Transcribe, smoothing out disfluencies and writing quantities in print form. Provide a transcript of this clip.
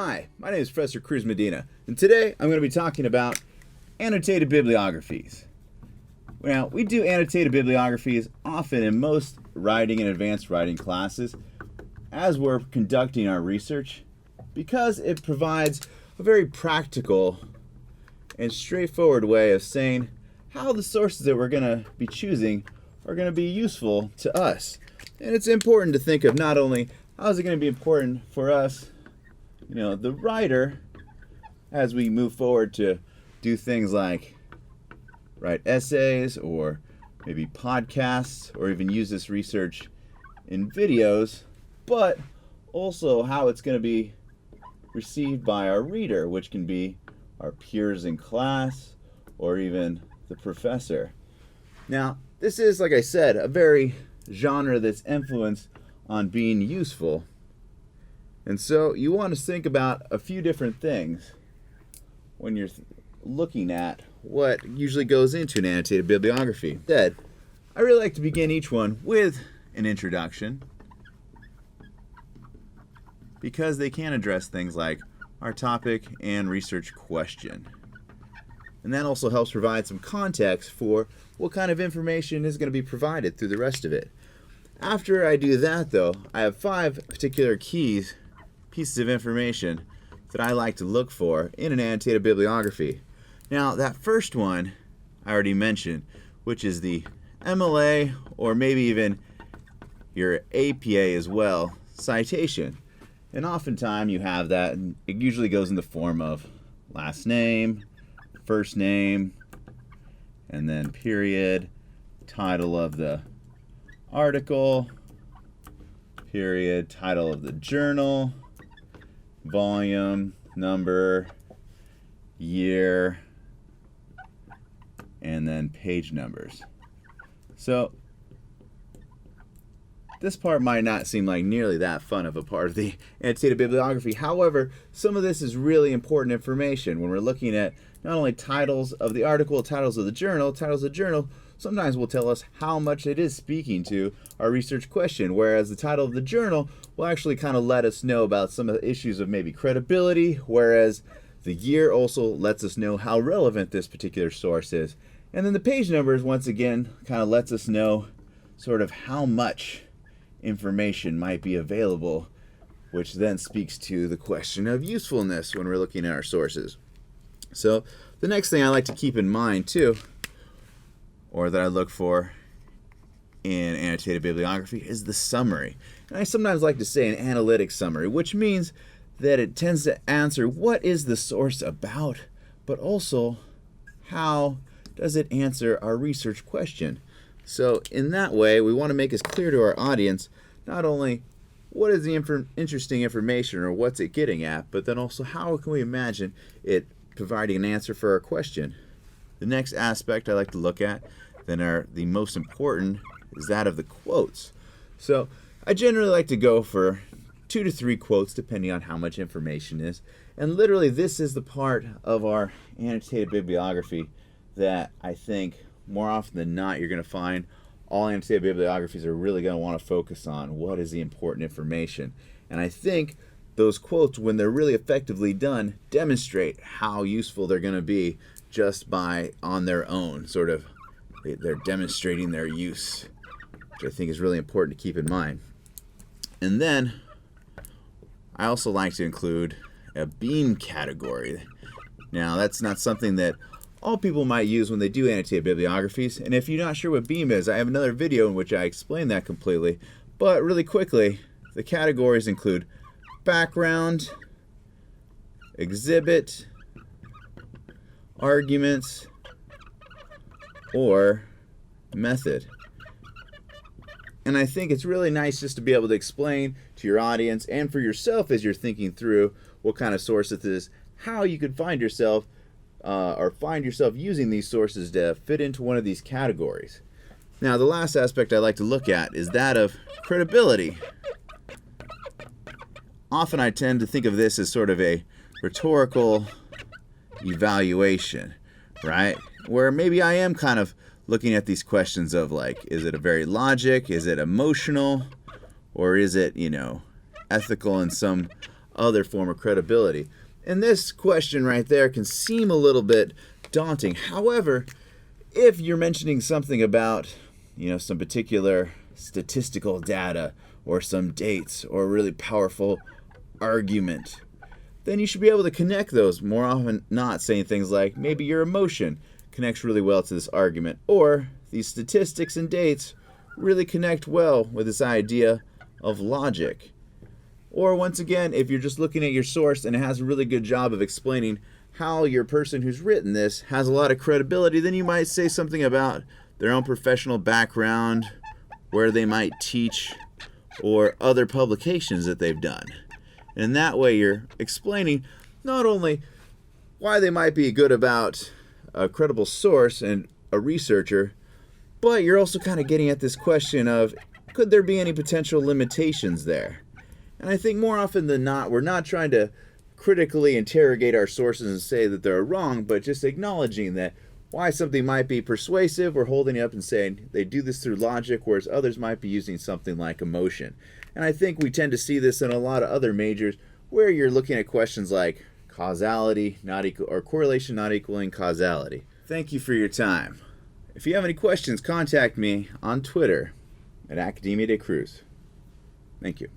Hi, my name is Professor Cruz Medina, and today I'm going to be talking about annotated bibliographies. Now, we do annotated bibliographies often in most writing and advanced writing classes as we're conducting our research because it provides a very practical and straightforward way of saying how the sources that we're going to be choosing are going to be useful to us. And it's important to think of not only how is it going to be important for us, the writer, as we move forward to do things like write essays or maybe podcasts or even use this research in videos, but also how it's going to be received by our reader, which can be our peers in class or even the professor. Now, this is, like I said, a very genre that's influenced on being useful. And so you want to think about a few different things when you're looking at what usually goes into an annotated bibliography. Instead, I really like to begin each one with an introduction because they can address things like our topic and research question. And that also helps provide some context for what kind of information is going to be provided through the rest of it. After I do that, though, I have 5 particular pieces of information that I like to look for in an annotated bibliography. Now, that first one I already mentioned, which is the MLA or maybe even your APA as well, citation. And oftentimes you have that, and it usually goes in the form of last name, first name, and then period, title of the article, period, title of the journal, volume, number, year, and then page numbers. So this part might not seem like nearly that fun of a part of the annotated bibliography. However, some of this is really important information when we're looking at not only titles of the article, titles of the journal, sometimes will tell us how much it is speaking to our research question, whereas the title of the journal will actually kind of let us know about some of the issues of maybe credibility, whereas the year also lets us know how relevant this particular source is. And then the page numbers, once again, kind of lets us know sort of how much information might be available, which then speaks to the question of usefulness when we're looking at our sources. So the next thing I like to keep in mind too, or that I look for in annotated bibliography, is the summary. And I sometimes like to say an analytic summary, which means that it tends to answer what is the source about, but also how does it answer our research question. So in that way, we want to make as clear to our audience not only what is the interesting information or what's it getting at, but then also how can we imagine it providing an answer for our question. The next aspect I like to look at, then are the most important, is that of the quotes. So I generally like to go for 2 to 3 quotes depending on how much information is. And literally this is the part of our annotated bibliography that I think more often than not you're going to find all annotated bibliographies are really going to want to focus on what is the important information. And I think those quotes, when they're really effectively done, demonstrate how useful they're going to be just by on their own. Sort of, they're demonstrating their use, which I think is really important to keep in mind. And then I also like to include a beam category. Now, that's not something that all people might use when they do annotated bibliographies. And if you're not sure what beam is, I have another video in which I explain that completely. But really quickly, the categories include background, exhibit, arguments, or method. And I think it's really nice just to be able to explain to your audience and for yourself as you're thinking through what kind of source it is, how you could find yourself using these sources to fit into one of these categories. Now, the last aspect I like to look at is that of credibility. Often I tend to think of this as sort of a rhetorical evaluation, right? Where maybe I am kind of looking at these questions of like, is it a very logic? Is it emotional? Or is it, ethical in some other form of credibility. And this question right there can seem a little bit daunting. However, if you're mentioning something about, some particular statistical data or some dates or a really powerful argument, then you should be able to connect those more often not, saying things like, maybe your emotion connects really well to this argument, or these statistics and dates really connect well with this idea of logic. Or once again, if you're just looking at your source and it has a really good job of explaining how your person who's written this has a lot of credibility, then you might say something about their own professional background, where they might teach, or other publications that they've done. And in that way, you're explaining not only why they might be good about a credible source and a researcher, but you're also kind of getting at this question of, could there be any potential limitations there? And I think more often than not, we're not trying to critically interrogate our sources and say that they're wrong, but just acknowledging that why something might be persuasive, we're holding it up and saying they do this through logic, whereas others might be using something like emotion. And I think we tend to see this in a lot of other majors where you're looking at questions like causality not equal, or correlation not equaling causality. Thank you for your time. If you have any questions, contact me on Twitter at Academia de Cruz. Thank you.